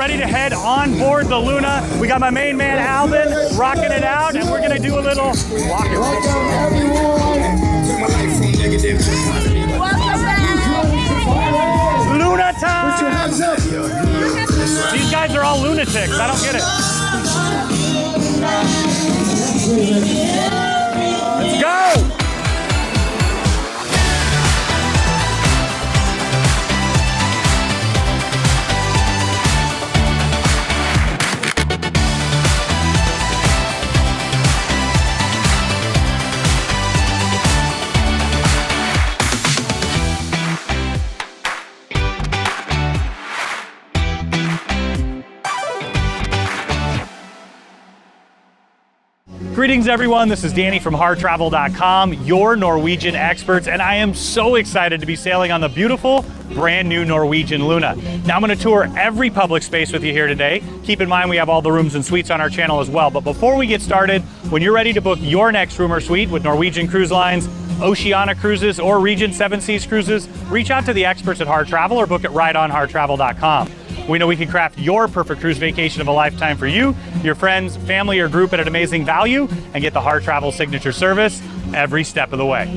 ready to head on board the Luna. We got my main man, Alvin, rocking it out, and we're gonna do a little walking. Luna time! Put your hands up. These guys are all lunatics. I don't get it. Let's go! Greetings everyone, this is Danny from HarrTravel.com, your Norwegian experts, and I am so excited to be sailing on the beautiful, brand new Norwegian Luna. Now I'm going to tour every public space with you here today. Keep in mind we have all the rooms and suites on our channel as well, but before we get started, when you're ready to book your next room or suite with Norwegian Cruise Lines, Oceania Cruises, or Regent 7 Seas Cruises, reach out to the experts at Harr Travel or book it right on HarrTravel.com. We know we can craft your perfect cruise vacation of a lifetime for you, your friends, family, or group at an amazing value, and get the Harr Travel signature service every step of the way.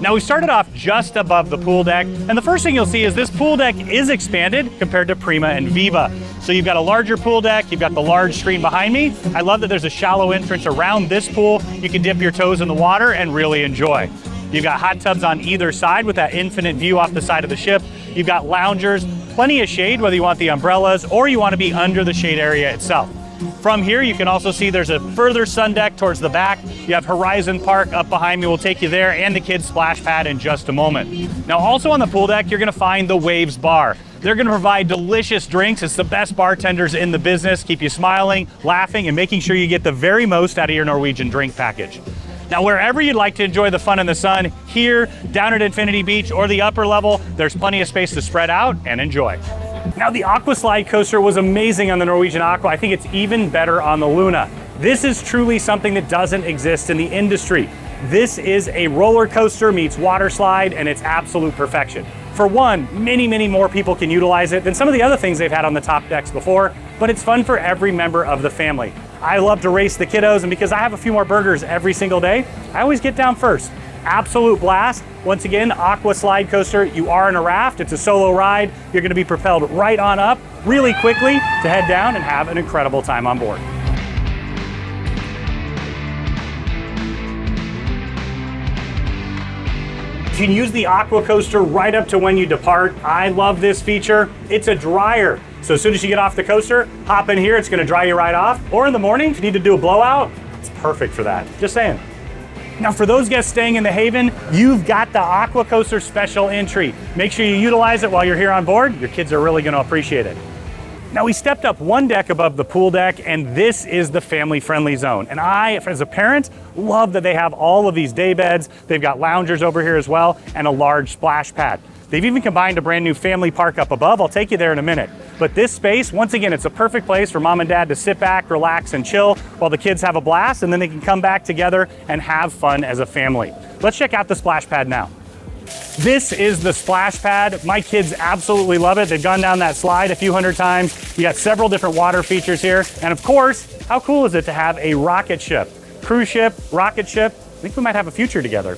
Now we started off just above the pool deck, and the first thing you'll see is this pool deck is expanded compared to Prima and Viva. So you've got a larger pool deck, you've got the large screen behind me. I love that there's a shallow entrance around this pool. You can dip your toes in the water and really enjoy. You've got hot tubs on either side with that infinite view off the side of the ship. You've got loungers, plenty of shade, whether you want the umbrellas or you want to be under the shade area itself. From here, you can also see there's a further sun deck towards the back. You have Horizon Park up behind me. We'll take you there, and the kids' splash pad in just a moment. Now, also on the pool deck, you're going to find the Waves Bar. They're going to provide delicious drinks. It's the best bartenders in the business. Keep you smiling, laughing, and making sure you get the very most out of your Norwegian drink package. Now, wherever you'd like to enjoy the fun in the sun, here, down at Infinity Beach, or the upper level, there's plenty of space to spread out and enjoy. Now, the Aqua Slidecoaster was amazing on the Norwegian Aqua. I think it's even better on the Luna. This is truly something that doesn't exist in the industry. This is a roller coaster meets water slide, and it's absolute perfection. For one, many more people can utilize it than some of the other things they've had on the top decks before, but it's fun for every member of the family. I love to race the kiddos, and because I have a few more burgers every single day, I always get down first. Absolute blast. Once again, Aqua Slidecoaster, you are in a raft. It's a solo ride. You're going to be propelled right on up really quickly to head down and have an incredible time on board. You can use the Aqua Coaster right up to when you depart. I love this feature. It's a dryer. So as soon as you get off the coaster, hop in here, it's gonna dry you right off. Or in the morning, if you need to do a blowout, it's perfect for that. Just saying. Now for those guests staying in the Haven, you've got the Aqua Coaster special entry. Make sure you utilize it while you're here on board. Your kids are really gonna appreciate it. Now we stepped up one deck above the pool deck, and this is the family-friendly zone. And I, as a parent, love that they have all of these day beds. They've got loungers over here as well, and a large splash pad. They've even combined a brand new family park up above. I'll take you there in a minute. But this space, once again, it's a perfect place for mom and dad to sit back, relax, and chill while the kids have a blast, and then they can come back together and have fun as a family. Let's check out the splash pad now. This is the splash pad. My kids absolutely love it. They've gone down that slide a few hundred times. We got several different water features here. And of course, how cool is it to have a rocket ship? Cruise ship, rocket ship. I think we might have a future together.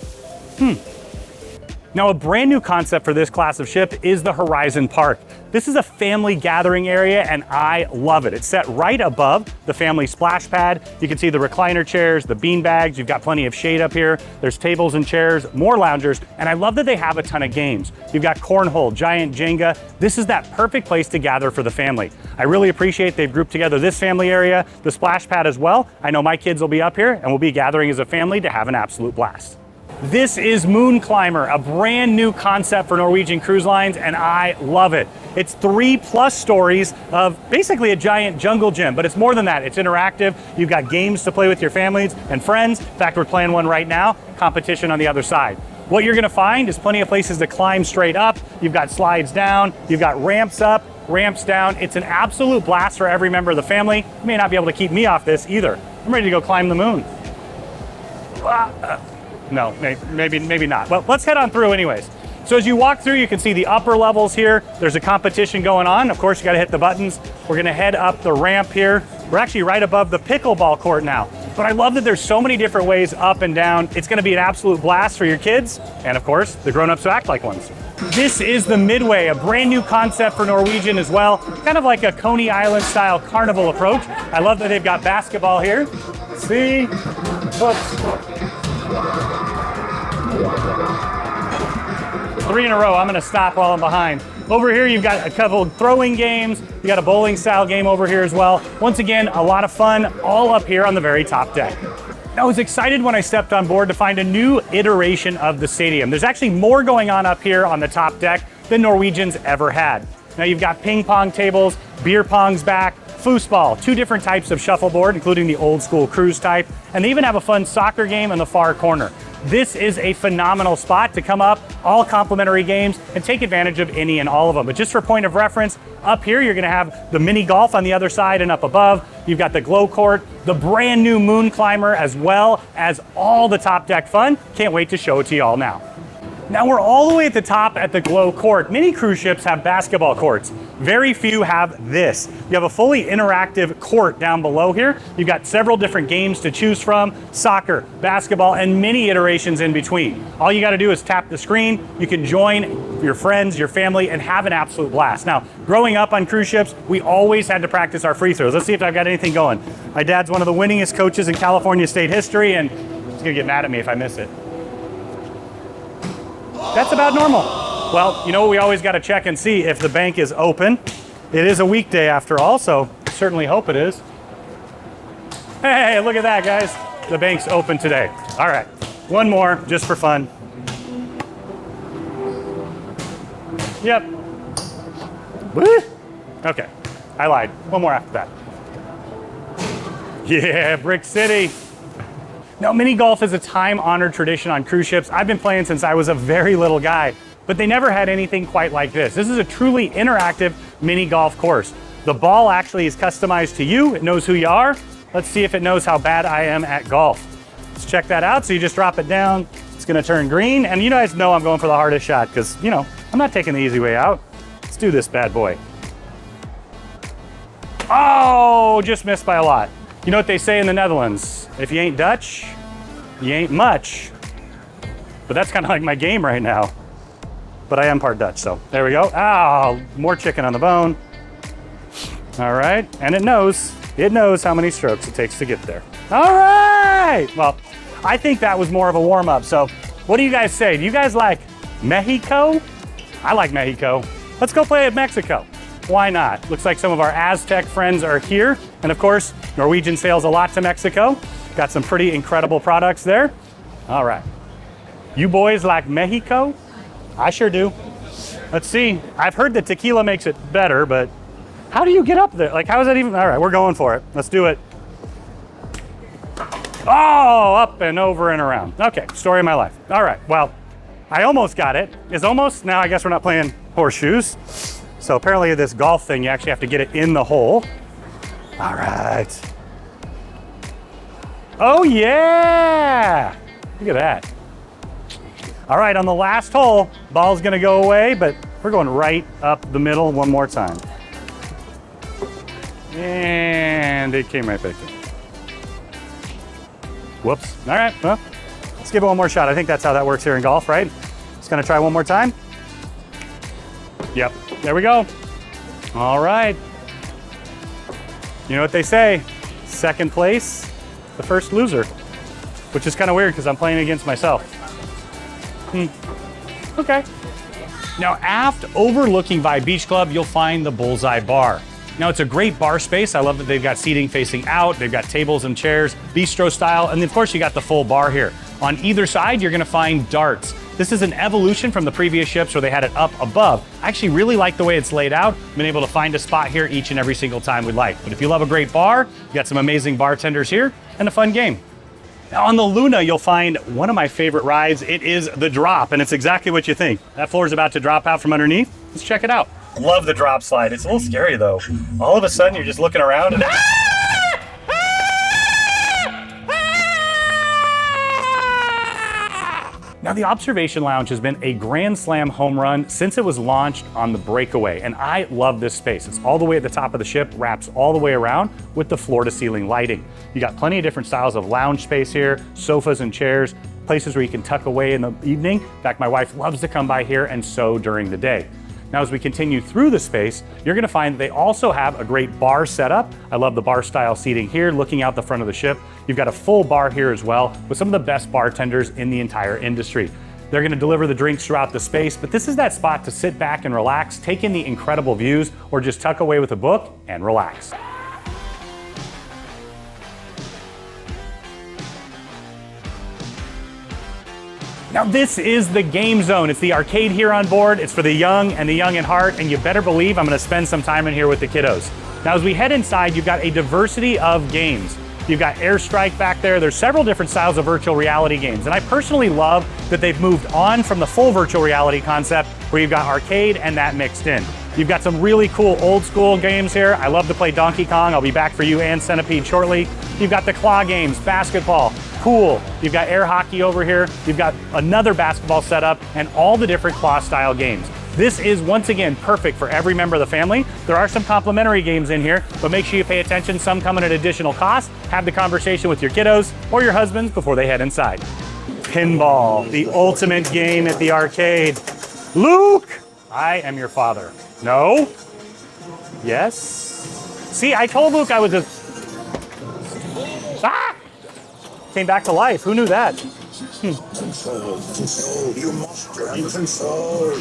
Now, a brand new concept for this class of ship is the Horizon Park. This is a family gathering area, and I love it. It's set right above the family splash pad. You can see the recliner chairs, the bean bags. You've got plenty of shade up here. There's tables and chairs, more loungers, and I love that they have a ton of games. You've got cornhole, giant Jenga. This is that perfect place to gather for the family. I really appreciate they've grouped together this family area, the splash pad as well. I know my kids will be up here, and we'll be gathering as a family to have an absolute blast. This is Moon Climber, a brand new concept for Norwegian Cruise Lines, and I love it. It's 3+ stories of basically a giant jungle gym, but it's more than that. It's interactive. You've got games to play with your families and friends. In fact, we're playing one right now, competition on the other side. What you're gonna find is plenty of places to climb straight up. You've got slides down, you've got ramps up, ramps down. It's an absolute blast for every member of the family. You may not be able to keep me off this either. I'm ready to go climb the moon. No, maybe not. Well, let's head on through anyways. So as you walk through, you can see the upper levels here. There's a competition going on. Of course, you gotta hit the buttons. We're gonna head up the ramp here. We're actually right above the pickleball court now. But I love that there's so many different ways up and down. It's gonna be an absolute blast for your kids, and of course, the grown-ups who act like ones. This is the Midway, a brand new concept for Norwegian as well. Kind of like a Coney Island style carnival approach. I love that they've got basketball here. See? Oops. 3 in a row. I'm gonna stop while I'm behind. Over here, you've got a couple of throwing games. You got a bowling style game over here as well. Once again, a lot of fun all up here on the very top deck. I was excited when I stepped on board to find a new iteration of the stadium. There's actually more going on up here on the top deck than Norwegian's ever had. Now you've got ping pong tables, beer pong's back, foosball, 2 different types of shuffleboard, including the old school cruise type, and they even have a fun soccer game in the far corner. This is a phenomenal spot to come up, all complimentary games, and take advantage of any and all of them. But just for point of reference, up here you're gonna have the mini golf on the other side, and up above, you've got the glow court, the brand new moon climber, as well as all the top deck fun. Can't wait to show it to you all now. Now we're all the way at the top at the glow court. Many cruise ships have basketball courts. Very few have this. You have a fully interactive court down below here. You've got several different games to choose from, soccer, basketball, and many iterations in between. All you gotta do is tap the screen. You can join your friends, your family, and have an absolute blast. Now, growing up on cruise ships, we always had to practice our free throws. Let's see if I've got anything going. My dad's one of the winningest coaches in California state history, and he's gonna get mad at me if I miss it. That's about normal. Well, you know what we always got to check and see if the bank is open. It is a weekday after all, so certainly hope it is. Hey, look at that, guys. The bank's open today. All right, one more just for fun. Yep. Woo. Okay, I lied. One more after that. Yeah, Brick City. Now, mini golf is a time-honored tradition on cruise ships. I've been playing since I was a very little guy, but they never had anything quite like this. This is a truly interactive mini golf course. The ball actually is customized to you. It knows who you are. Let's see if it knows how bad I am at golf. Let's check that out. So you just drop it down. It's gonna turn green. And you guys know I'm going for the hardest shot because, you know, I'm not taking the easy way out. Let's do this bad boy. Oh, just missed by a lot. You know what they say in the Netherlands? If you ain't Dutch, you ain't much. But that's kind of like my game right now. But I am part Dutch, so there we go. Oh, more chicken on the bone. All right, and it knows how many strokes it takes to get there. All right, well, I think that was more of a warm up. So what do you guys say? Do you guys like Mexico? I like Mexico. Let's go play at Mexico. Why not? Looks like some of our Aztec friends are here. And of course, Norwegian sails a lot to Mexico. Got some pretty incredible products there. All right. You boys like Mexico? I sure do. Let's see. I've heard that tequila makes it better, but how do you get up there? Like, how is that even? All right, we're going for it. Let's do it. Oh, up and over and around. Okay, story of my life. All right, well, I almost got it. It's almost, now I guess we're not playing horseshoes. So apparently this golf thing, you actually have to get it in the hole. All right. Oh yeah! Look at that. All right, on the last hole, ball's gonna go away, but we're going right up the middle one more time. And it came right back in. Whoops. All right, well, let's give it one more shot. I think that's how that works here in golf, right? Just gonna try one more time. Yep, there we go. All right. You know what they say, second place, the first loser, which is kind of weird because I'm playing against myself. Okay. Now, aft overlooking Vibe Beach Club, you'll find the Bullseye Bar. Now, it's a great bar space. I love that they've got seating facing out. They've got tables and chairs, bistro style, and of course you got the full bar here. On either side, you're gonna find darts. This is an evolution from the previous ships where they had it up above. I actually really like the way it's laid out. Been able to find a spot here each and every single time we like. But if you love a great bar, you got some amazing bartenders here and a fun game. Now on the Luna, you'll find one of my favorite rides. It is the drop, and it's exactly what you think. That floor is about to drop out from underneath. Let's check it out. Love the drop slide. It's a little scary though. All of a sudden, you're just looking around and Now, the Observation Lounge has been a grand slam home run since it was launched on the Breakaway, and I love this space. It's all the way at the top of the ship, wraps all the way around with the floor-to-ceiling lighting. You got plenty of different styles of lounge space here, sofas and chairs, places where you can tuck away in the evening. In fact, my wife loves to come by here and sew during the day. Now, as we continue through the space, you're gonna find they also have a great bar setup. I love the bar style seating here, looking out the front of the ship. You've got a full bar here as well with some of the best bartenders in the entire industry. They're gonna deliver the drinks throughout the space, but this is that spot to sit back and relax, take in the incredible views, or just tuck away with a book and relax. Now, this is the game zone. It's the arcade here on board. It's for the young and the young at heart, and you better believe I'm gonna spend some time in here with the kiddos. Now, as we head inside, you've got a diversity of games. You've got Airstrike back there. There's several different styles of virtual reality games, and I personally love that they've moved on from the full virtual reality concept where you've got arcade and that mixed in. You've got some really cool old school games here. I love to play Donkey Kong. I'll be back for you and Centipede shortly. You've got the claw games, basketball, pool. You've got air hockey over here. You've got another basketball setup and all the different claw style games. This is, once again, perfect for every member of the family. There are some complimentary games in here, but make sure you pay attention. Some come at an additional cost. Have the conversation with your kiddos or your husbands before they head inside. Pinball, the ultimate game at the arcade. Luke, I am your father. No? Yes? See, I told Luke I was just... Ah! Came back to life. Who knew that? Control. You must learn control.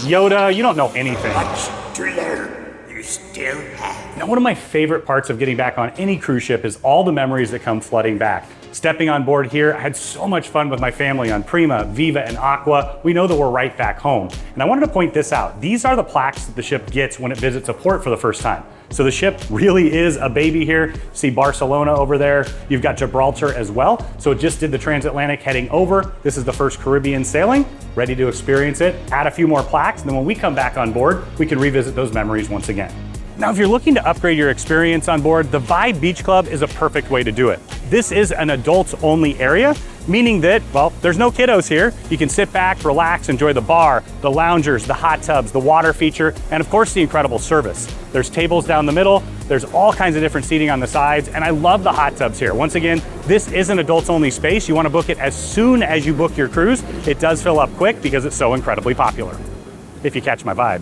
Yoda, you don't know anything. Much to learn. You still have. Now, one of my favorite parts of getting back on any cruise ship is all the memories that come flooding back. Stepping on board here, I had so much fun with my family on Prima, Viva, and Aqua. We know that we're right back home. And I wanted to point this out. These are the plaques that the ship gets when it visits a port for the first time. So the ship really is a baby here. See Barcelona over there. You've got Gibraltar as well. So it just did the transatlantic heading over. This is the first Caribbean sailing. Ready to experience it. Add a few more plaques, and then when we come back on board, we can revisit those memories once again. Now, if you're looking to upgrade your experience on board, the Vibe Beach Club is a perfect way to do it. This is an adults-only area, meaning that, well, there's no kiddos here. You can sit back, relax, enjoy the bar, the loungers, the hot tubs, the water feature, and of course, the incredible service. There's tables down the middle, there's all kinds of different seating on the sides, and I love the hot tubs here. Once again, this is an adults-only space. You wanna book it as soon as you book your cruise. It does fill up quick because it's so incredibly popular, if you catch my vibe.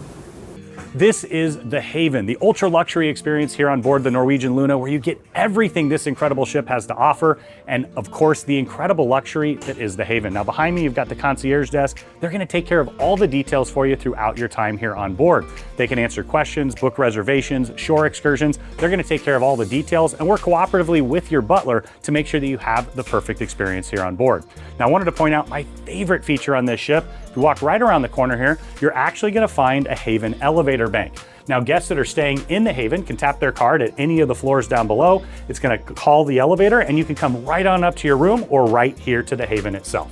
This is the Haven, the ultra luxury experience here on board the Norwegian Luna, where you get everything this incredible ship has to offer, and of course, the incredible luxury that is the Haven. Now, behind me, you've got the concierge desk. They're gonna take care of all the details for you throughout your time here on board. They can answer questions, book reservations, shore excursions. They're gonna take care of all the details and work cooperatively with your butler to make sure that you have the perfect experience here on board. Now, I wanted to point out my favorite feature on this ship. If you walk right around the corner here, you're actually gonna find a Haven elevator bank. Now, guests that are staying in the Haven can tap their card at any of the floors down below. It's gonna call the elevator and you can come right on up to your room or right here to the Haven itself.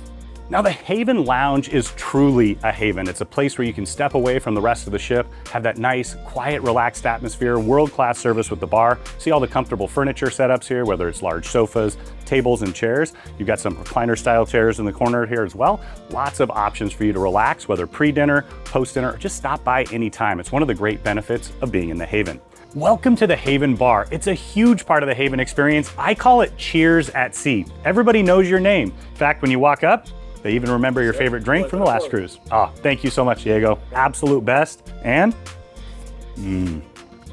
Now, the Haven Lounge is truly a haven. It's a place where you can step away from the rest of the ship, have that nice, quiet, relaxed atmosphere, world-class service with the bar. See all the comfortable furniture setups here, whether it's large sofas, tables, and chairs. You've got some recliner-style chairs in the corner here as well. Lots of options for you to relax, whether pre-dinner, post-dinner, or just stop by anytime. It's one of the great benefits of being in the Haven. Welcome to the Haven Bar. It's a huge part of the Haven experience. I call it Cheers at Sea. Everybody knows your name. In fact, when you walk up, they even remember your favorite drink from the last cruise. Oh, thank you so much, Diego. Absolute best. And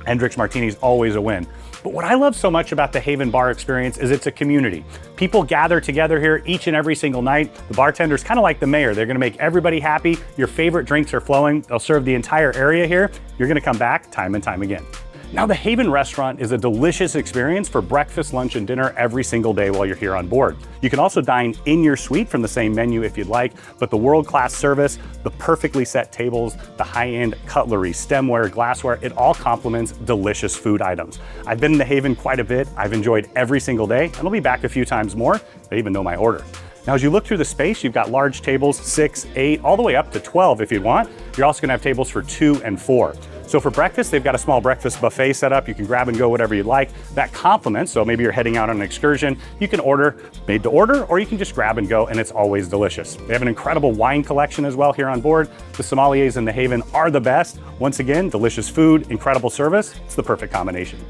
Hendrick's Martini's always a win. But what I love so much about the Haven Bar experience is it's a community. People gather together here each and every single night. The bartender's kind of like the mayor. They're gonna make everybody happy. Your favorite drinks are flowing. They'll serve the entire area here. You're gonna come back time and time again. Now, the Haven restaurant is a delicious experience for breakfast, lunch, and dinner every single day while you're here on board. You can also dine in your suite from the same menu if you'd like, but the world-class service, the perfectly set tables, the high-end cutlery, stemware, glassware, it all complements delicious food items. I've been in the Haven quite a bit. I've enjoyed every single day, and I'll be back a few times more. They even know my order. Now, as you look through the space, you've got large tables, 6, 8, all the way up to 12 if you want. You're also gonna have tables for 2 and 4. So for breakfast, they've got a small breakfast buffet set up. You can grab and go whatever you'd like. That complements, so maybe you're heading out on an excursion, you can order made to order, or you can just grab and go, and it's always delicious. They have an incredible wine collection as well here on board. The sommeliers in the Haven are the best. Once again, delicious food, incredible service. It's the perfect combination.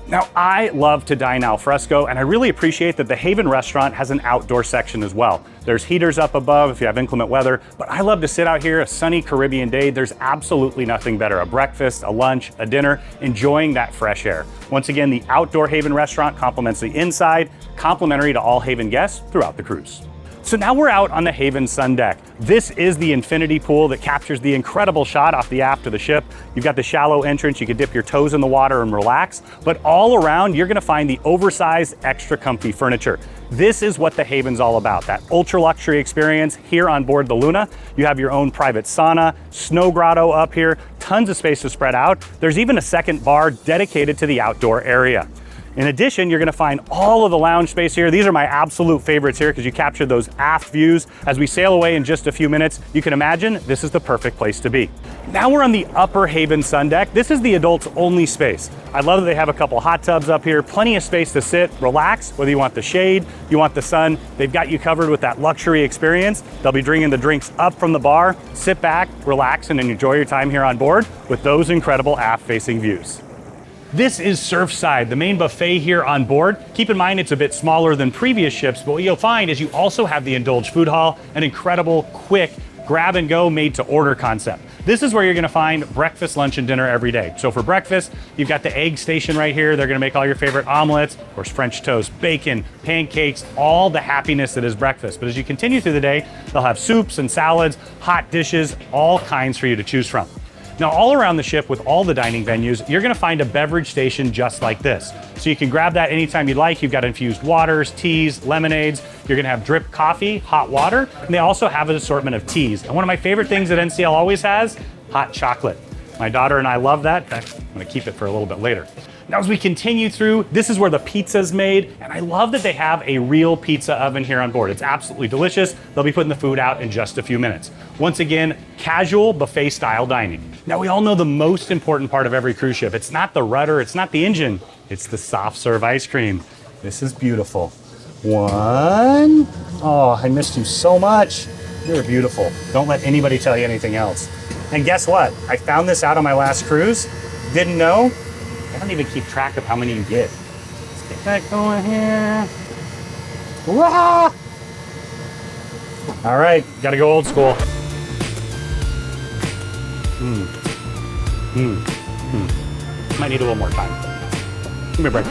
Now, I love to dine al fresco, and I really appreciate that the Haven restaurant has an outdoor section as well. There's heaters up above if you have inclement weather, but I love to sit out here a sunny Caribbean day. There's absolutely nothing better. A breakfast, a lunch, a dinner, enjoying that fresh air. Once again, the outdoor Haven restaurant complements the inside, complimentary to all Haven guests throughout the cruise. So now we're out on the Haven sun deck. This is the infinity pool that captures the incredible shot off the aft of the ship. You've got the shallow entrance, you can dip your toes in the water and relax, but all around you're gonna find the oversized, extra comfy furniture. This is what the Haven's all about, that ultra luxury experience here on board the Luna. You have your own private sauna, snow grotto up here, tons of space to spread out. There's even a second bar dedicated to the outdoor area. In addition, you're gonna find all of the lounge space here. These are my absolute favorites here because you capture those aft views. As we sail away in just a few minutes, you can imagine this is the perfect place to be. Now we're on the upper Haven sun deck. This is the adults only space. I love that they have a couple hot tubs up here, plenty of space to sit, relax, whether you want the shade, you want the sun, they've got you covered with that luxury experience. They'll be bringing the drinks up from the bar. Sit back, relax, and enjoy your time here on board with those incredible aft-facing views. This is Surfside, the main buffet here on board. Keep in mind it's a bit smaller than previous ships, but what you'll find is you also have the Indulge food hall, an incredible, quick, grab and go, made to order concept. This is where you're gonna find breakfast, lunch, and dinner every day. So for breakfast, you've got the egg station right here. They're gonna make all your favorite omelets, of course, French toast, bacon, pancakes, all the happiness that is breakfast. But as you continue through the day, they'll have soups and salads, hot dishes, all kinds for you to choose from. Now, all around the ship with all the dining venues, you're gonna find a beverage station just like this. So you can grab that anytime you'd like. You've got infused waters, teas, lemonades. You're gonna have drip coffee, hot water, and they also have an assortment of teas. And one of my favorite things that NCL always has, hot chocolate. My daughter and I love that. In fact, I'm gonna keep it for a little bit later. Now, as we continue through, this is where the pizza's made, and I love that they have a real pizza oven here on board. It's absolutely delicious. They'll be putting the food out in just a few minutes. Once again, casual buffet style dining. Now, we all know the most important part of every cruise ship. It's not the rudder, it's not the engine, it's the soft serve ice cream. This is beautiful. One. Oh, I missed you so much. You're beautiful. Don't let anybody tell you anything else. And guess what? I found this out on my last cruise. Didn't know. I don't even keep track of how many you get. Let's get that going here. Wah! All right, gotta go old school. Might need a little more time. Give me a break.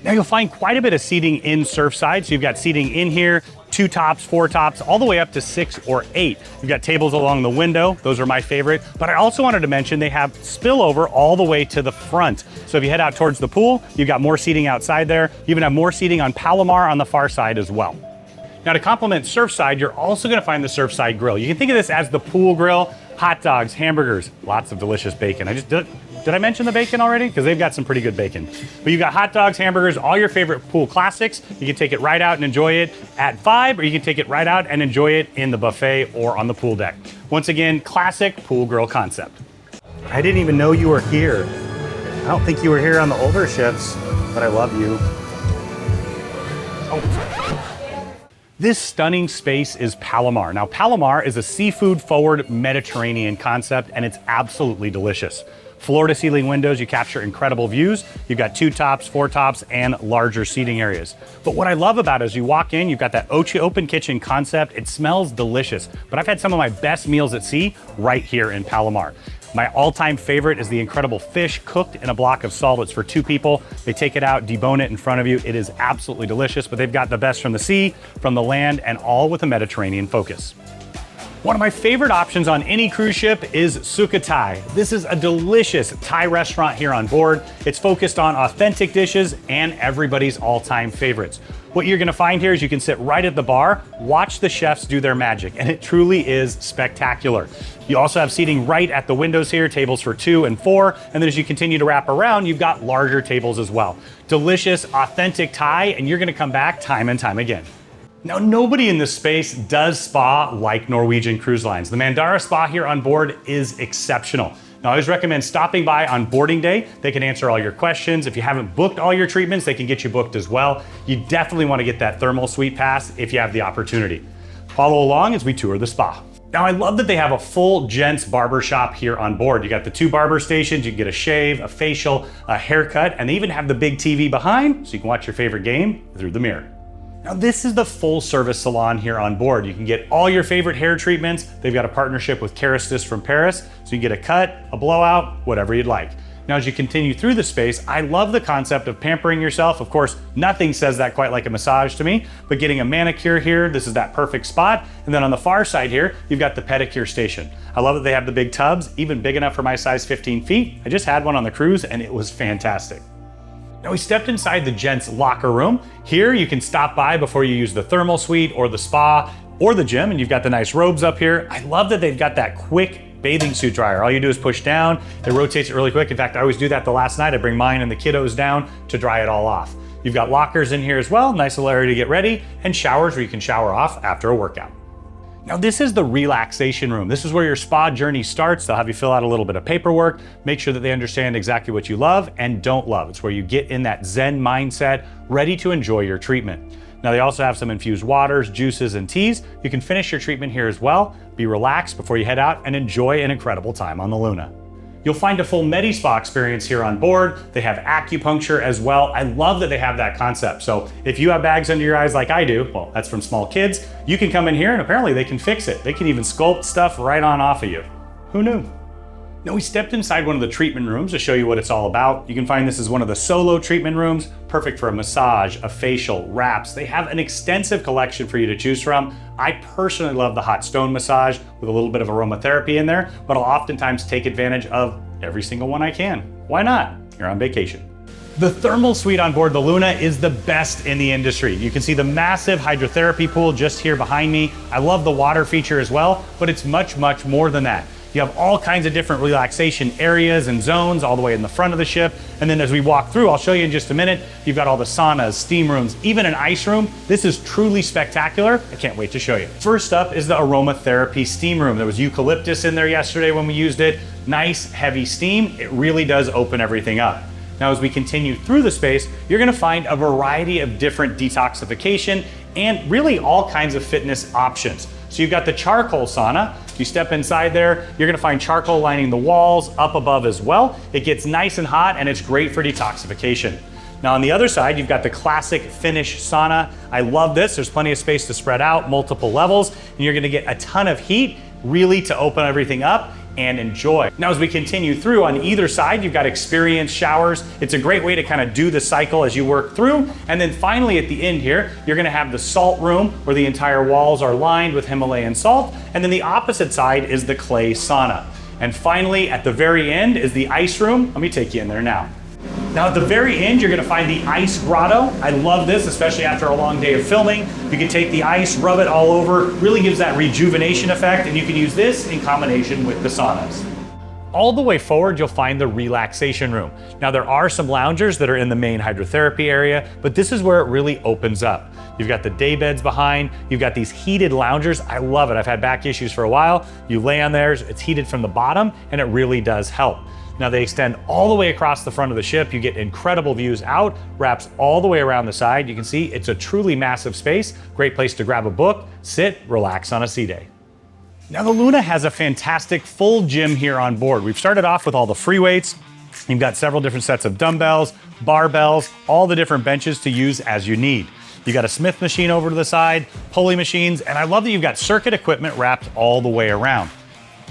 Now you'll find quite a bit of seating in Surfside. So you've got seating in here, 2 tops, 4 tops, all the way up to 6 or 8. You've got tables along the window. Those are my favorite. But I also wanted to mention they have spillover all the way to the front. So if you head out towards the pool, you've got more seating outside there. You even have more seating on Palomar on the far side as well. Now to complement Surfside, you're also gonna find the Surfside Grill. You can think of this as the pool grill, hot dogs, hamburgers, lots of delicious bacon. Did I mention the bacon already? Because they've got some pretty good bacon. But you've got hot dogs, hamburgers, all your favorite pool classics. You can take it right out and enjoy it at Vibe, or you can take it right out and enjoy it in the buffet or on the pool deck. Once again, classic pool grill concept. I didn't even know you were here. I don't think you were here on the older ships, but I love you. Oh. This stunning space is Palomar. Now, Palomar is a seafood-forward Mediterranean concept, and it's absolutely delicious. Floor-to-ceiling windows, you capture incredible views. You've got 2 tops, 4 tops, and larger seating areas. But what I love about it is you walk in, you've got that open kitchen concept. It smells delicious, but I've had some of my best meals at sea right here in Palomar. My all-time favorite is the incredible fish cooked in a block of salt. It's for 2 people. They take it out, debone it in front of you. It is absolutely delicious, but they've got the best from the sea, from the land, and all with a Mediterranean focus. One of my favorite options on any cruise ship is Suka Thai. This is a delicious Thai restaurant here on board. It's focused on authentic dishes and everybody's all-time favorites. What you're gonna find here is you can sit right at the bar, watch the chefs do their magic, and it truly is spectacular. You also have seating right at the windows here, tables for 2 and 4, and then as you continue to wrap around, you've got larger tables as well. Delicious, authentic Thai, and you're gonna come back time and time again. Now, nobody in this space does spa like Norwegian Cruise Lines. The Mandara Spa here on board is exceptional. Now, I always recommend stopping by on boarding day. They can answer all your questions. If you haven't booked all your treatments, they can get you booked as well. You definitely want to get that thermal suite pass if you have the opportunity. Follow along as we tour the spa. Now, I love that they have a full gents barber shop here on board. You got the 2 barber stations, you can get a shave, a facial, a haircut, and they even have the big TV behind so you can watch your favorite game through the mirror. Now, this is the full service salon here on board. You can get all your favorite hair treatments. They've got a partnership with Keristis from Paris, so you can get a cut, a blowout, whatever you'd like. Now, as you continue through the space, I love the concept of pampering yourself. Of course, nothing says that quite like a massage to me, but getting a manicure here, this is that perfect spot. And then on the far side here, you've got the pedicure station. I love that they have the big tubs, even big enough for my size 15 feet. I just had one on the cruise and it was fantastic. Now, we stepped inside the gents locker room. Here you can stop by before you use the thermal suite or the spa or the gym, and you've got the nice robes up here. I love that they've got that quick bathing suit dryer. All you do is push down, it rotates it really quick. In fact, I always do that the last night. I bring mine and the kiddos down to dry it all off. You've got lockers in here as well, nice little area to get ready, and showers where you can shower off after a workout. Now, this is the relaxation room. This is where your spa journey starts. They'll have you fill out a little bit of paperwork, make sure that they understand exactly what you love and don't love. It's where you get in that Zen mindset, ready to enjoy your treatment. Now, they also have some infused waters, juices, and teas. You can finish your treatment here as well. Be relaxed before you head out and enjoy an incredible time on the Luna. You'll find a full Medi-Spa experience here on board. They have acupuncture as well. I love that they have that concept. So if you have bags under your eyes like I do, well, that's from small kids, you can come in here and apparently they can fix it. They can even sculpt stuff right on off of you. Who knew? Now, we stepped inside one of the treatment rooms to show you what it's all about. You can find this as one of the solo treatment rooms, perfect for a massage, a facial, wraps. They have an extensive collection for you to choose from. I personally love the hot stone massage with a little bit of aromatherapy in there, but I'll oftentimes take advantage of every single one I can. Why not? You're on vacation. The thermal suite on board the Luna is the best in the industry. You can see the massive hydrotherapy pool just here behind me. I love the water feature as well, but it's much, much more than that. You have all kinds of different relaxation areas and zones all the way in the front of the ship. And then as we walk through, I'll show you in just a minute, you've got all the saunas, steam rooms, even an ice room. This is truly spectacular. I can't wait to show you. First up is the aromatherapy steam room. There was eucalyptus in there yesterday when we used it. Nice, heavy steam. It really does open everything up. Now, as we continue through the space, you're gonna find a variety of different detoxification and really all kinds of fitness options. So you've got the charcoal sauna. If you step inside there, you're gonna find charcoal lining the walls up above as well. It gets nice and hot and it's great for detoxification. Now, on the other side, you've got the classic Finnish sauna. I love this. There's plenty of space to spread out, multiple levels, and you're gonna get a ton of heat really to open everything up and enjoy. Now, as we continue through, on either side, you've got experience showers. It's a great way to kind of do the cycle as you work through. And then finally at the end here, you're gonna have the salt room where the entire walls are lined with Himalayan salt. And then the opposite side is the clay sauna. And finally, at the very end is the ice room. Let me take you in there now. Now, at the very end, you're gonna find the ice grotto. I love this, especially after a long day of filming. You can take the ice, rub it all over, really gives that rejuvenation effect, and you can use this in combination with the saunas. All the way forward, you'll find the relaxation room. Now, there are some loungers that are in the main hydrotherapy area, but this is where it really opens up. You've got the day beds behind, you've got these heated loungers. I love it. I've had back issues for a while. You lay on there, it's heated from the bottom, and it really does help. Now, they extend all the way across the front of the ship. You get incredible views out, wraps all the way around the side. You can see it's a truly massive space. Great place to grab a book, sit, relax on a sea day. Now, the Luna has a fantastic full gym here on board. We've started off with all the free weights. You've got several different sets of dumbbells, barbells, all the different benches to use as you need. You got a Smith machine over to the side, pulley machines, and I love that you've got circuit equipment wrapped all the way around.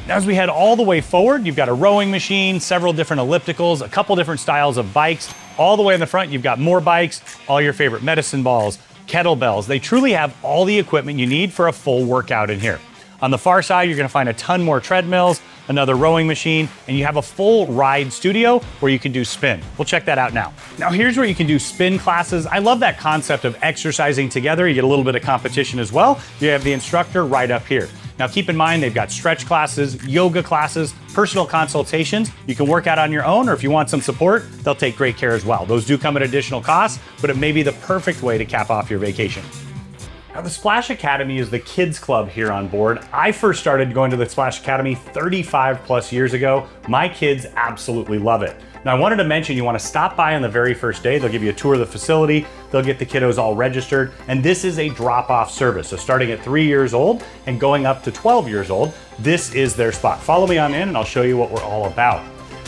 Now, as we head all the way forward, you've got a rowing machine, several different ellipticals, a couple different styles of bikes. All the way in the front, you've got more bikes, all your favorite medicine balls, kettlebells. They truly have all the equipment you need for a full workout in here. On the far side, you're gonna find a ton more treadmills, another rowing machine, and you have a full ride studio where you can do spin. We'll check that out now. Now, here's where you can do spin classes. I love that concept of exercising together. You get a little bit of competition as well. You have the instructor right up here. Now, keep in mind, they've got stretch classes, yoga classes, personal consultations. You can work out on your own, or if you want some support, they'll take great care as well. Those do come at additional costs, but it may be the perfect way to cap off your vacation. Now, the Splash Academy is the kids club here on board. I first started going to the Splash Academy 35 plus years ago. My kids absolutely love it. Now, I wanted to mention you want to stop by on the very first day. They'll give you a tour of the facility. They'll get the kiddos all registered. And this is a drop-off service. So starting at 3 years old and going up to 12 years old, this is their spot. Follow me on in and I'll show you what we're all about.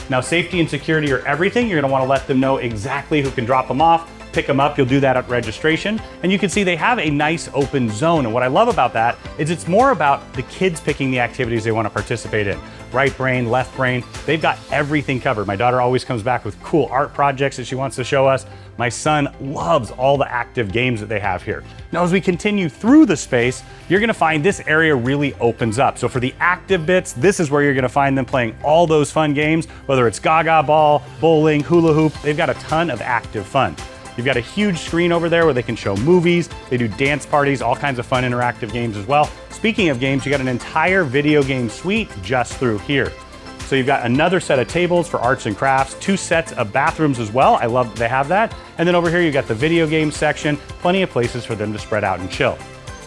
Now, safety and security are everything. You're going to want to let them know exactly who can drop them off, pick them up. You'll do that at registration. And you can see they have a nice open zone. And what I love about that is it's more about the kids picking the activities they want to participate in. Right brain, left brain, they've got everything covered. My daughter always comes back with cool art projects that she wants to show us. My son loves all the active games that they have here. Now, as we continue through the space, you're gonna find this area really opens up. So for the active bits, this is where you're gonna find them playing all those fun games, whether it's gaga ball, bowling, hula hoop, they've got a ton of active fun. You've got a huge screen over there where they can show movies, they do dance parties, all kinds of fun interactive games as well. Speaking of games, you got an entire video game suite just through here. So you've got another set of tables for arts and crafts, 2 sets of bathrooms as well. I love that they have that. And then over here, you've got the video game section, plenty of places for them to spread out and chill.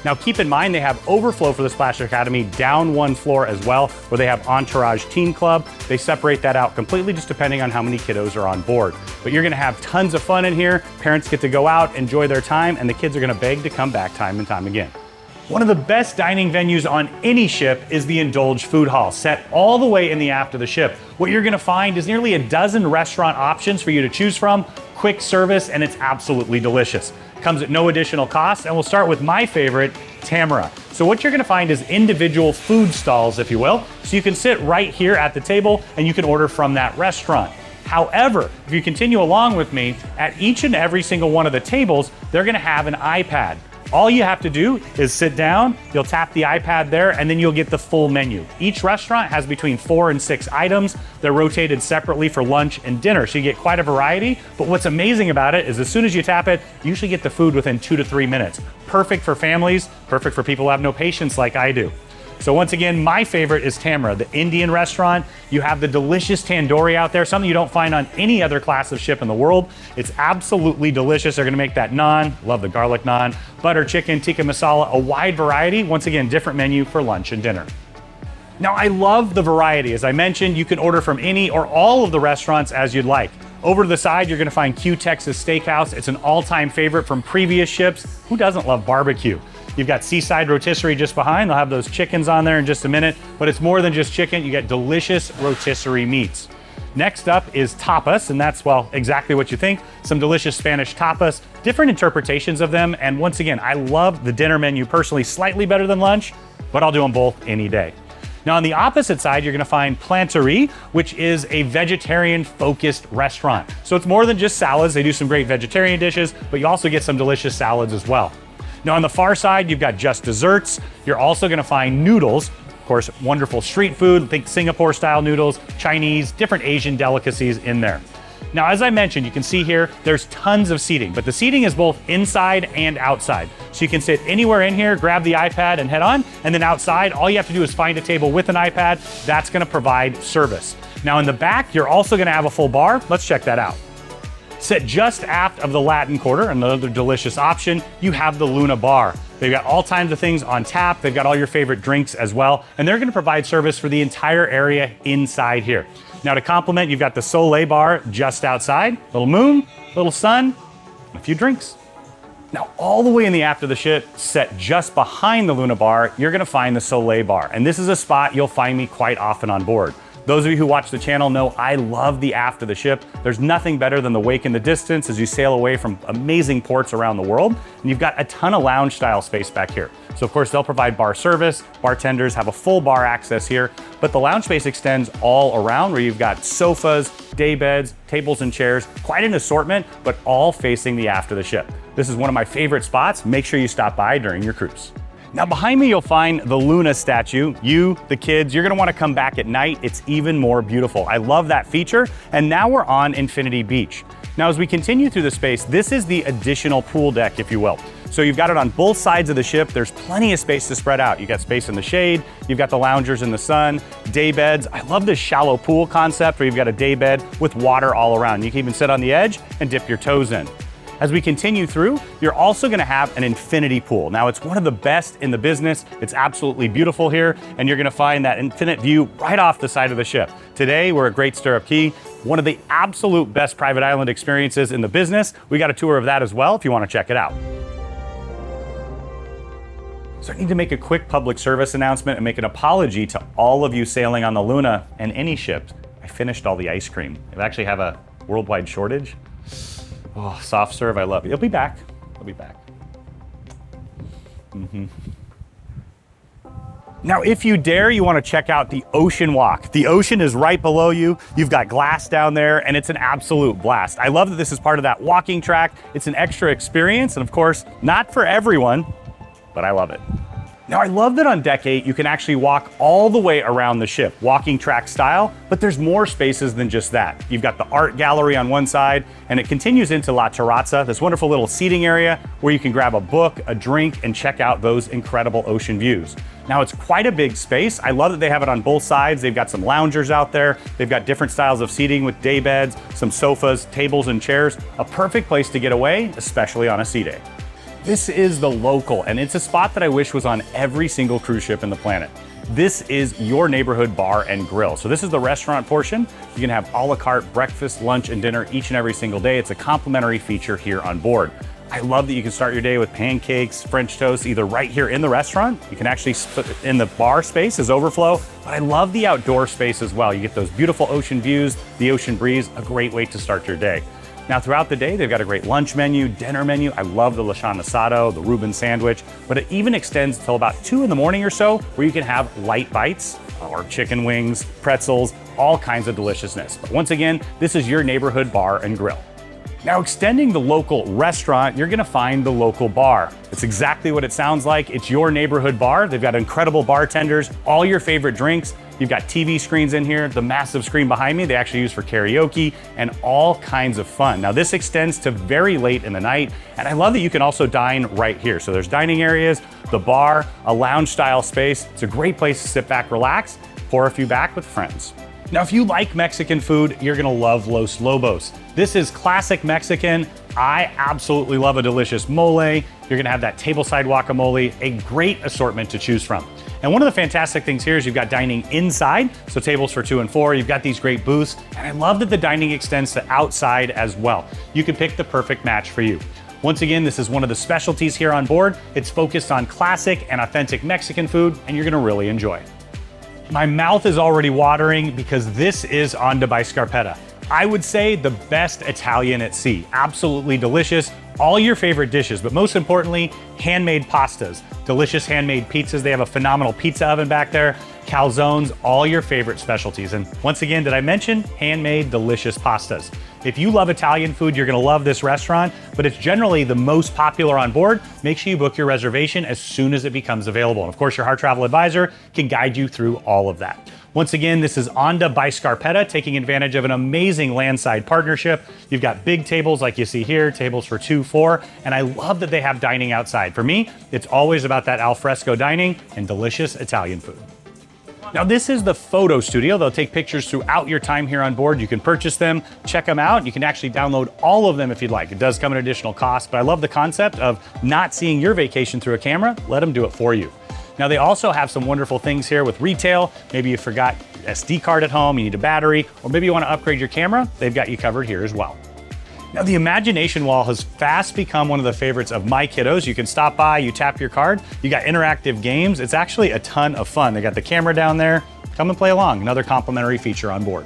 Now, keep in mind, they have overflow for the Splash Academy down 1 floor as well, where they have Entourage Teen Club. They separate that out completely just depending on how many kiddos are on board. But you're gonna have tons of fun in here. Parents get to go out, enjoy their time, and the kids are gonna beg to come back time and time again. One of the best dining venues on any ship is the Indulge Food Hall, set all the way in the aft of the ship. What you're gonna find is nearly a dozen restaurant options for you to choose from, quick service, and it's absolutely delicious. Comes at no additional cost, and we'll start with my favorite, Tamara. So what you're gonna find is individual food stalls, if you will. So you can sit right here at the table and you can order from that restaurant. However, if you continue along with me, at each and every single one of the tables, they're gonna have an iPad. All you have to do is sit down, you'll tap the iPad there, and then you'll get the full menu. Each restaurant has between 4 and 6 items. They're rotated separately for lunch and dinner, so you get quite a variety. But what's amazing about it is as soon as you tap it, you usually get the food within 2 to 3 minutes. Perfect for families, perfect for people who have no patience like I do. So once again, my favorite is Tamara, the Indian restaurant. You have the delicious tandoori out there, something you don't find on any other class of ship in the world. It's absolutely delicious. They're gonna make that naan, love the garlic naan, butter chicken, tikka masala, a wide variety. Once again, different menu for lunch and dinner. Now, I love the variety. As I mentioned, you can order from any or all of the restaurants as you'd like. Over to the side, you're gonna find Q Texas Steakhouse. It's an all-time favorite from previous ships. Who doesn't love barbecue? You've got Seaside Rotisserie just behind. They'll have those chickens on there in just a minute, but it's more than just chicken. You get delicious rotisserie meats. Next up is tapas, and that's, well, exactly what you think. Some delicious Spanish tapas, different interpretations of them. And once again, I love the dinner menu personally, slightly better than lunch, but I'll do them both any day. Now, on the opposite side, you're gonna find Planterie, which is a vegetarian-focused restaurant. So it's more than just salads. They do some great vegetarian dishes, but you also get some delicious salads as well. Now, on the far side, you've got just desserts. You're also gonna find noodles. Of course, wonderful street food. Think Singapore-style noodles, Chinese, different Asian delicacies in there. Now, as I mentioned, you can see here, there's tons of seating, but the seating is both inside and outside. So you can sit anywhere in here, grab the iPad and head on, and then outside, all you have to do is find a table with an iPad. That's gonna provide service. Now, in the back, you're also gonna have a full bar. Let's check that out. Set just aft of the Latin Quarter, another delicious option, you have the Luna Bar. They've got all kinds of things on tap. They've got all your favorite drinks as well, and they're gonna provide service for the entire area inside here. Now, to complement, you've got the Soleil Bar just outside, little moon, little sun, and a few drinks. Now, all the way in the aft of the ship, set just behind the Luna Bar, you're gonna find the Soleil Bar, and this is a spot you'll find me quite often on board. Those of you who watch the channel know I love the aft of the ship. There's nothing better than the wake in the distance as you sail away from amazing ports around the world. And you've got a ton of lounge style space back here. So of course they'll provide bar service, bartenders have a full bar access here, but the lounge space extends all around where you've got sofas, day beds, tables and chairs, quite an assortment, but all facing the aft of the ship. This is one of my favorite spots. Make sure you stop by during your cruise. Now behind me, you'll find the Luna statue. You, the kids, you're gonna wanna come back at night. It's even more beautiful. I love that feature. And now we're on Infinity Beach. Now, as we continue through the space, this is the additional pool deck, if you will. So you've got it on both sides of the ship. There's plenty of space to spread out. You've got space in the shade. You've got the loungers in the sun, day beds. I love this shallow pool concept where you've got a day bed with water all around. You can even sit on the edge and dip your toes in. As we continue through, you're also gonna have an infinity pool. Now, it's one of the best in the business. It's absolutely beautiful here, and you're gonna find that infinite view right off the side of the ship. Today, we're at Great Stirrup Cay, one of the absolute best private island experiences in the business. We got a tour of that as well if you wanna check it out. So I need to make a quick public service announcement and make an apology to all of you sailing on the Luna and any ship. I finished all the ice cream. I actually have a worldwide shortage. Oh, soft serve, I love it. It'll be back. It'll be back. Now, if you dare, you want to check out the Ocean Walk. The ocean is right below you. You've got glass down there, and it's an absolute blast. I love that this is part of that walking track. It's an extra experience, and of course, not for everyone, but I love it. Now, I love that on Deck 8, you can actually walk all the way around the ship, walking track style, but there's more spaces than just that. You've got the art gallery on one side, and it continues into La Terraza, this wonderful little seating area where you can grab a book, a drink, and check out those incredible ocean views. Now, it's quite a big space. I love that they have it on both sides. They've got some loungers out there. They've got different styles of seating with day beds, some sofas, tables, and chairs. A perfect place to get away, especially on a sea day. This is the Local, and it's a spot that I wish was on every single cruise ship in the planet. This is your neighborhood bar and grill. So this is the restaurant portion. You can have a la carte breakfast, lunch, and dinner each and every single day. It's a complimentary feature here on board. I love that you can start your day with pancakes, French toast, either right here in the restaurant. You can actually in the bar space is overflow, but I love the outdoor space as well. You get those beautiful ocean views, the ocean breeze, a great way to start your day. Now, throughout the day, they've got a great lunch menu, dinner menu. I love the lechon asado, the Reuben sandwich, but it even extends till about 2 in the morning or so, where you can have light bites or chicken wings, pretzels, all kinds of deliciousness. But once again, this is your neighborhood bar and grill. Now, extending the Local restaurant, you're gonna find the Local bar. It's exactly what it sounds like. It's your neighborhood bar. They've got incredible bartenders, all your favorite drinks. You've got TV screens in here, the massive screen behind me, they actually use for karaoke and all kinds of fun. Now, this extends to very late in the night, and I love that you can also dine right here. So there's dining areas, the bar, a lounge style space. It's a great place to sit back, relax, pour a few back with friends. Now, if you like Mexican food, you're gonna love Los Lobos. This is classic Mexican. I absolutely love a delicious mole. You're gonna have that tableside guacamole, a great assortment to choose from. And one of the fantastic things here is you've got dining inside, so tables for 2 and 4, you've got these great booths, and I love that the dining extends to outside as well. You can pick the perfect match for you. Once again, this is one of the specialties here on board. It's focused on classic and authentic Mexican food, and you're gonna really enjoy. My mouth is already watering because this is Onda by Scarpetta. I would say the best Italian at sea. Absolutely delicious. All your favorite dishes, but most importantly, handmade pastas. Delicious handmade pizzas. They have a phenomenal pizza oven back there. Calzones, all your favorite specialties. And once again, did I mention handmade delicious pastas? If you love Italian food, you're gonna love this restaurant, but it's generally the most popular on board. Make sure you book your reservation as soon as it becomes available. And of course, your Harr Travel Advisor can guide you through all of that. Once again, this is Onda by Scarpetta, taking advantage of an amazing landside partnership. You've got big tables like you see here, tables for 2, 4, and I love that they have dining outside. For me, it's always about that al fresco dining and delicious Italian food. Now, this is the photo studio. They'll take pictures throughout your time here on board. You can purchase them, check them out. You can actually download all of them if you'd like. It does come at additional cost, but I love the concept of not seeing your vacation through a camera. Let them do it for you. Now, they also have some wonderful things here with retail. Maybe you forgot SD card at home, you need a battery, or maybe you want to upgrade your camera. They've got you covered here as well. Now, the Imagination Wall has fast become one of the favorites of my kiddos. You can stop by, you tap your card, you got interactive games. It's actually a ton of fun. They got the camera down there. Come and play along, another complimentary feature on board.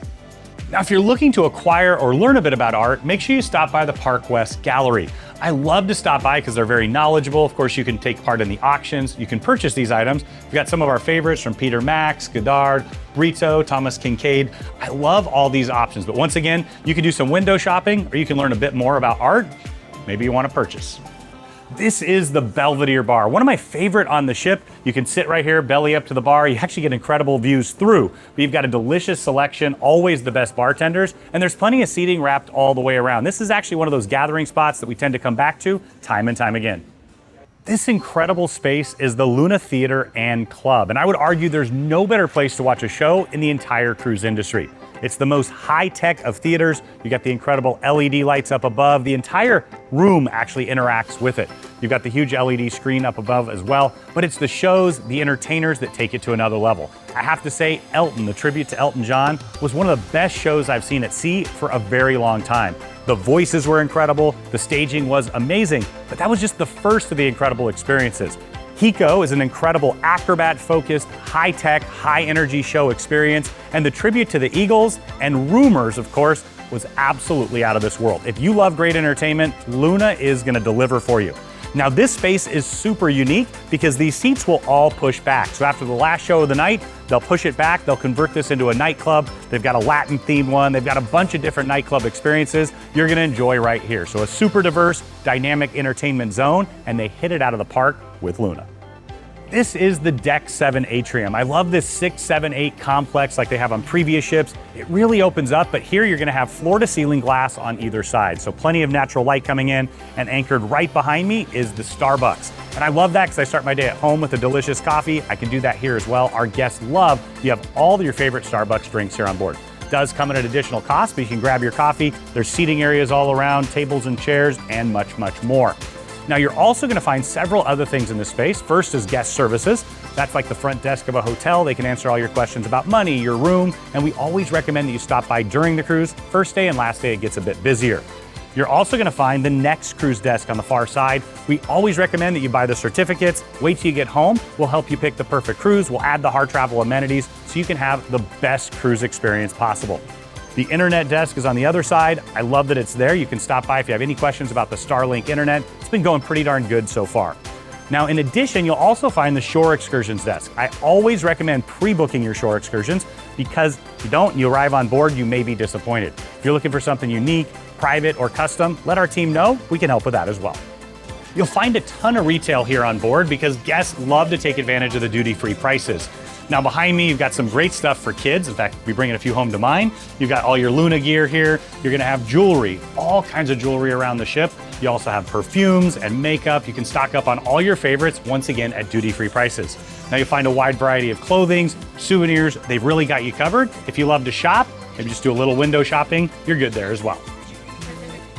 Now, if you're looking to acquire or learn a bit about art, make sure you stop by the Park West Gallery. I love to stop by because they're very knowledgeable. Of course, you can take part in the auctions. You can purchase these items. We've got some of our favorites from Peter Max, Godard, Brito, Thomas Kincaid. I love all these options. But once again, you can do some window shopping or you can learn a bit more about art. Maybe you want to purchase. This is the Belvedere Bar, one of my favorite on the ship. You can sit right here, belly up to the bar. You actually get incredible views through, but you've got a delicious selection, always the best bartenders, and there's plenty of seating wrapped all the way around. This is actually one of those gathering spots that we tend to come back to time and time again. This incredible space is the Luna Theater and Club, and I would argue there's no better place to watch a show in the entire cruise industry. It's the most high-tech of theaters. You got the incredible LED lights up above. The entire room actually interacts with it. You've got the huge LED screen up above as well, but it's the shows, the entertainers that take it to another level. I have to say, Elton, the tribute to Elton John, was one of the best shows I've seen at sea for a very long time. The voices were incredible, the staging was amazing, but that was just the first of the incredible experiences. Hiko is an incredible acrobat-focused, high-tech, high-energy show experience, and the tribute to the Eagles and Rumors, of course, was absolutely out of this world. If you love great entertainment, Luna is gonna deliver for you. Now this space is super unique because these seats will all push back. So after the last show of the night, they'll push it back, they'll convert this into a nightclub. They've got a Latin themed one, they've got a bunch of different nightclub experiences you're gonna enjoy right here. So a super diverse, dynamic entertainment zone, and they hit it out of the park with Luna. This is the Deck 7 Atrium. I love this 6, 7, 8 complex like they have on previous ships. It really opens up, but here you're gonna have floor-to-ceiling glass on either side. So plenty of natural light coming in, and anchored right behind me is the Starbucks. And I love that because I start my day at home with a delicious coffee. I can do that here as well. Our guests love you have all of your favorite Starbucks drinks here on board. It does come at an additional cost, but you can grab your coffee. There's seating areas all around, tables and chairs, and much, much more. Now you're also gonna find several other things in this space. First is guest services. That's like the front desk of a hotel. They can answer all your questions about money, your room, and we always recommend that you stop by during the cruise. First day and last day it gets a bit busier. You're also gonna find the next cruise desk on the far side. We always recommend that you buy the certificates. Wait till you get home. We'll help you pick the perfect cruise. We'll add the Harr travel amenities so you can have the best cruise experience possible. The internet desk is on the other side. I love that it's there. You can stop by if you have any questions about the Starlink internet. It's been going pretty darn good so far. Now, in addition, you'll also find the shore excursions desk. I always recommend pre-booking your shore excursions because if you don't and you arrive on board, you may be disappointed. If you're looking for something unique, private, or custom, let our team know. We can help with that as well. You'll find a ton of retail here on board because guests love to take advantage of the duty-free prices. Now behind me, you've got some great stuff for kids. In fact, we're bringing a few home to mine. You've got all your Luna gear here. You're gonna have jewelry, all kinds of jewelry around the ship. You also have perfumes and makeup. You can stock up on all your favorites, once again, at duty-free prices. Now you'll find a wide variety of clothings, souvenirs. They've really got you covered. If you love to shop, maybe just do a little window shopping, you're good there as well.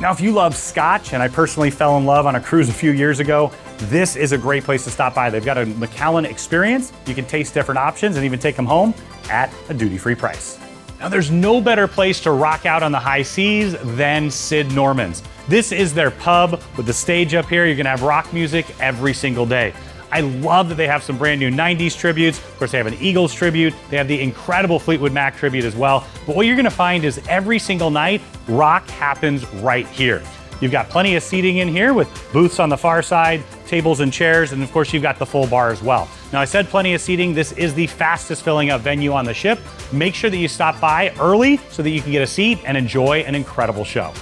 Now, if you love Scotch, and I personally fell in love on a cruise a few years ago, this is a great place to stop by. They've got a Macallan experience. You can taste different options and even take them home at a duty-free price. Now, there's no better place to rock out on the high seas than Sid Norman's. This is their pub with the stage up here. You're gonna have rock music every single day. I love that they have some brand new 90s tributes. Of course, they have an Eagles tribute. They have the incredible Fleetwood Mac tribute as well. But what you're gonna find is every single night, rock happens right here. You've got plenty of seating in here with booths on the far side, tables and chairs, and of course you've got the full bar as well. Now I said plenty of seating. This is the fastest filling up venue on the ship. Make sure that you stop by early so that you can get a seat and enjoy an incredible show.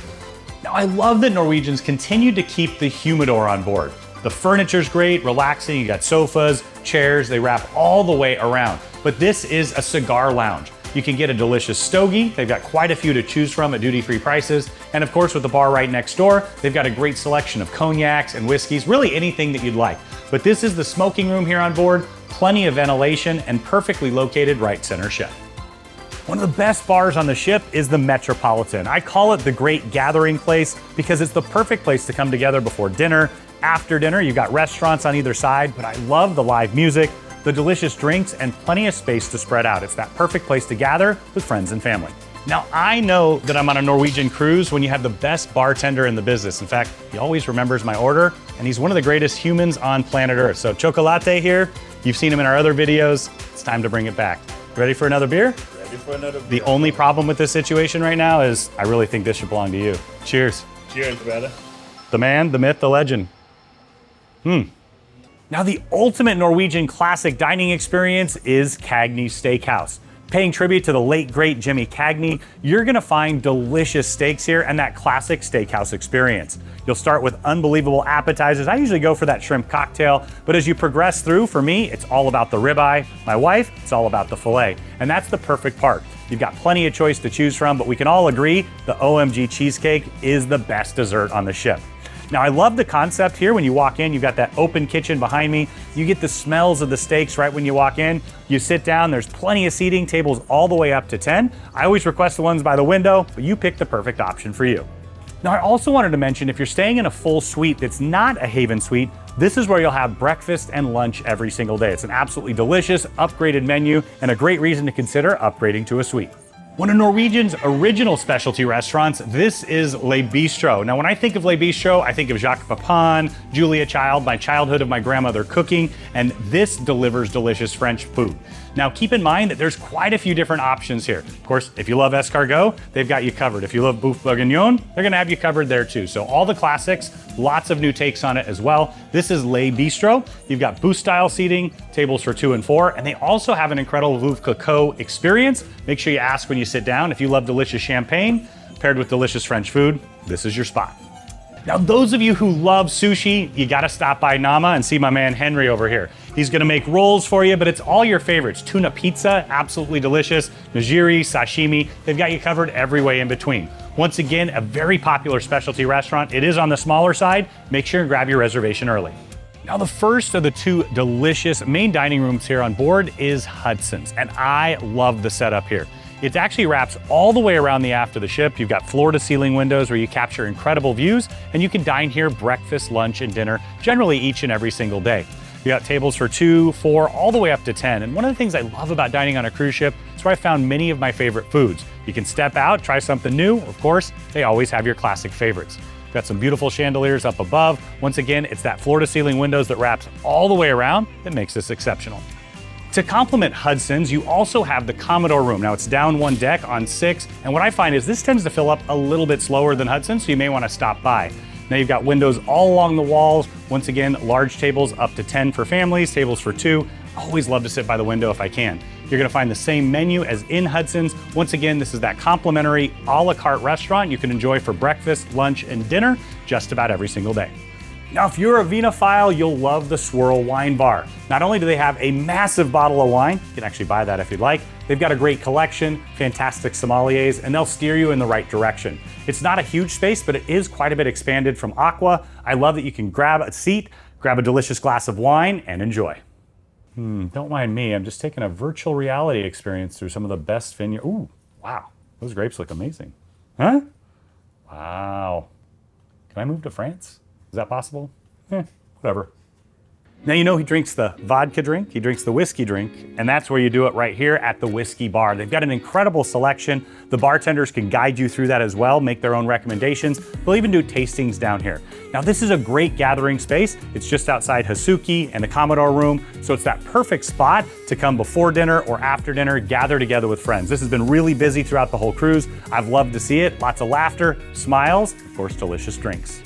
Now I love that Norwegians continue to keep the humidor on board. The furniture's great, relaxing. You got sofas, chairs, they wrap all the way around. But this is a cigar lounge. You can get a delicious stogie. They've got quite a few to choose from at duty-free prices. And of course, with the bar right next door, they've got a great selection of cognacs and whiskeys, really anything that you'd like. But this is the smoking room here on board, plenty of ventilation and perfectly located right center ship. One of the best bars on the ship is the Metropolitan. I call it the great gathering place because it's the perfect place to come together before dinner. After dinner, you've got restaurants on either side, but I love the live music, the delicious drinks, and plenty of space to spread out. It's that perfect place to gather with friends and family. Now, I know that I'm on a Norwegian cruise when you have the best bartender in the business. In fact, he always remembers my order, and he's one of the greatest humans on planet Earth. So Chocolate here, you've seen him in our other videos. It's time to bring it back. Ready for another beer? Ready for another beer. The only problem with this situation right now is I really think this should belong to you. Cheers. Cheers, brother. The man, the myth, the legend. Now, the ultimate Norwegian classic dining experience is Cagney Steakhouse. Paying tribute to the late, great Jimmy Cagney, you're gonna find delicious steaks here and that classic steakhouse experience. You'll start with unbelievable appetizers. I usually go for that shrimp cocktail, but as you progress through, for me, it's all about the ribeye. My wife, it's all about the filet. And that's the perfect part. You've got plenty of choice to choose from, but we can all agree the OMG cheesecake is the best dessert on the ship. Now, I love the concept here. When you walk in, you've got that open kitchen behind me. You get the smells of the steaks right when you walk in. You sit down, there's plenty of seating, tables all the way up to 10. I always request the ones by the window, but you pick the perfect option for you. Now, I also wanted to mention, if you're staying in a full suite that's not a Haven suite, this is where you'll have breakfast and lunch every single day. It's an absolutely delicious, upgraded menu and a great reason to consider upgrading to a suite. One of Norwegian's original specialty restaurants, this is Le Bistro. Now, when I think of Le Bistro, I think of Jacques Pepin, Julia Child, my childhood of my grandmother cooking, and this delivers delicious French food. Now, keep in mind that there's quite a few different options here. Of course, if you love escargot, they've got you covered. If you love boeuf bourguignon, they're gonna have you covered there too. So all the classics, lots of new takes on it as well. This is Le Bistro. You've got booth style seating, tables for 2 and 4, and they also have an incredible Veuve Clicquot experience. Make sure you ask when you sit down. If you love delicious champagne paired with delicious French food, this is your spot. Now, those of you who love sushi, you gotta stop by Nama and see my man Henry over here. He's gonna make rolls for you, but it's all your favorites. Tuna pizza, absolutely delicious. Nigiri, sashimi, they've got you covered every way in between. Once again, a very popular specialty restaurant. It is on the smaller side. Make sure and grab your reservation early. Now, the first of the 2 delicious main dining rooms here on board is Hudson's, and I love the setup here. It actually wraps all the way around the aft of the ship. You've got floor-to-ceiling windows where you capture incredible views, and you can dine here breakfast, lunch, and dinner, generally each and every single day. You got tables for 2, 4, all the way up to 10. And one of the things I love about dining on a cruise ship is where I found many of my favorite foods. You can step out, try something new. Of course, they always have your classic favorites. Got some beautiful chandeliers up above. Once again, it's that floor-to-ceiling windows that wraps all the way around that makes this exceptional. To complement Hudson's, you also have the Commodore Room. Now, it's down 1 deck on 6, and what I find is this tends to fill up a little bit slower than Hudson's, so you may want to stop by. Now, you've got windows all along the walls. Once again, large tables up to 10 for families, tables for 2. I always love to sit by the window if I can. You're gonna find the same menu as in Hudson's. Once again, this is that complimentary a la carte restaurant you can enjoy for breakfast, lunch, and dinner just about every single day. Now, if you're a vinophile, you'll love the Swirl Wine Bar. Not only do they have a massive bottle of wine, you can actually buy that if you'd like, they've got a great collection, fantastic sommeliers, and they'll steer you in the right direction. It's not a huge space, but it is quite a bit expanded from Aqua. I love that you can grab a seat, grab a delicious glass of wine, and enjoy. Don't mind me, I'm just taking a virtual reality experience through some of the best vineyard. Ooh, wow, those grapes look amazing. Huh? Wow. Can I move to France? Is that possible? Whatever. Now, you know he drinks the vodka drink, he drinks the whiskey drink, and that's where you do it right here at the Whiskey Bar. They've got an incredible selection. The bartenders can guide you through that as well, make their own recommendations. They'll even do tastings down here. Now, this is a great gathering space. It's just outside Hasuki and the Commodore Room, so it's that perfect spot to come before dinner or after dinner, gather together with friends. This has been really busy throughout the whole cruise. I've loved to see it. Lots of laughter, smiles, of course, delicious drinks.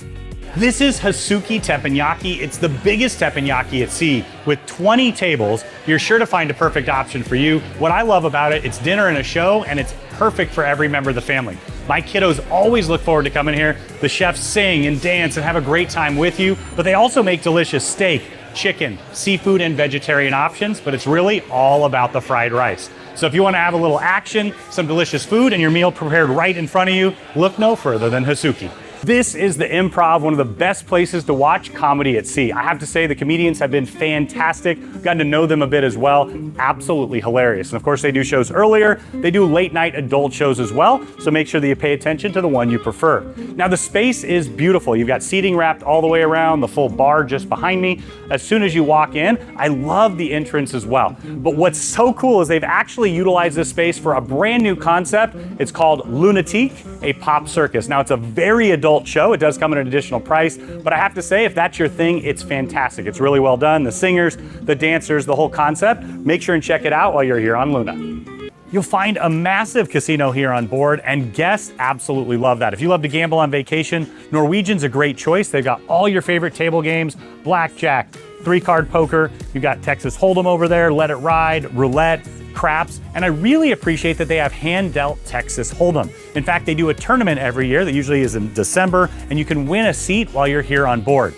This is Hasuki Teppanyaki. It's the biggest teppanyaki at sea. With 20 tables, you're sure to find a perfect option for you. What I love about it, it's dinner and a show, and it's perfect for every member of the family. My kiddos always look forward to coming here. The chefs sing and dance and have a great time with you, but they also make delicious steak, chicken, seafood, and vegetarian options, but it's really all about the fried rice. So if you want to have a little action, some delicious food, and your meal prepared right in front of you, look no further than Hasuki. This is the Improv, one of the best places to watch comedy at sea. I have to say the comedians have been fantastic. Gotten to know them a bit as well. Absolutely hilarious. And of course they do shows earlier. They do late night adult shows as well. So make sure that you pay attention to the one you prefer. Now the space is beautiful. You've got seating wrapped all the way around, the full bar just behind me. As soon as you walk in, I love the entrance as well. But what's so cool is they've actually utilized this space for a brand new concept. It's called Lunatique, a pop circus. Now it's a very adult show. It does come at an additional price, but I have to say, if that's your thing, it's fantastic. It's really well done. The singers, the dancers, the whole concept. Make sure and check it out while you're here on Luna. You'll find a massive casino here on board, and guests absolutely love that. If you love to gamble on vacation, Norwegian's a great choice. They've got all your favorite table games, blackjack, 3-card poker. You've got Texas Hold'em over there, Let It Ride, roulette, craps, and I really appreciate that they have hand-dealt Texas Hold'em. In fact, they do a tournament every year that usually is in December, and you can win a seat while you're here on board.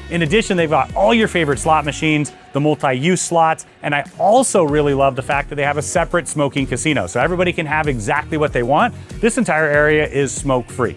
In addition, they've got all your favorite slot machines, the multi-use slots, and I also really love the fact that they have a separate smoking casino, so everybody can have exactly what they want. This entire area is smoke-free.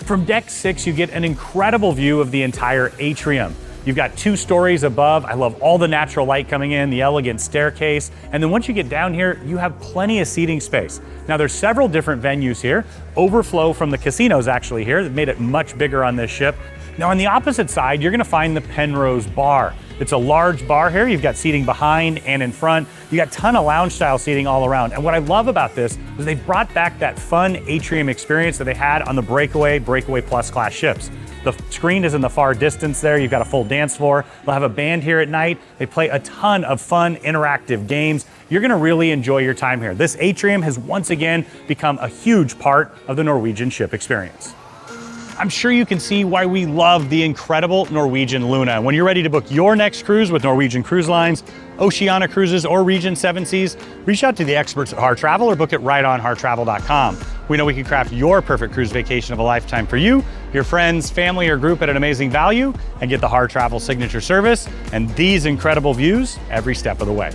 From deck 6, you get an incredible view of the entire atrium. You've got 2 stories above. I love all the natural light coming in, the elegant staircase. And then once you get down here, you have plenty of seating space. Now there's several different venues here. Overflow from the casinos actually here that made it much bigger on this ship. Now on the opposite side, you're gonna find the Penrose Bar. It's a large bar here. You've got seating behind and in front. You got a ton of lounge style seating all around. And what I love about this is they brought back that fun atrium experience that they had on the Breakaway Plus class ships. The screen is in the far distance there. You've got a full dance floor. They'll have a band here at night. They play a ton of fun interactive games. You're gonna really enjoy your time here. This atrium has once again become a huge part of the Norwegian ship experience. I'm sure you can see why we love the incredible Norwegian Luna. When you're ready to book your next cruise with Norwegian Cruise Lines, Oceania Cruises, or Regent Seven Seas, reach out to the experts at Harr Travel or book it right on harrtravel.com. We know we can craft your perfect cruise vacation of a lifetime for you, your friends, family, or group at an amazing value, and get the Harr Travel signature service and these incredible views every step of the way.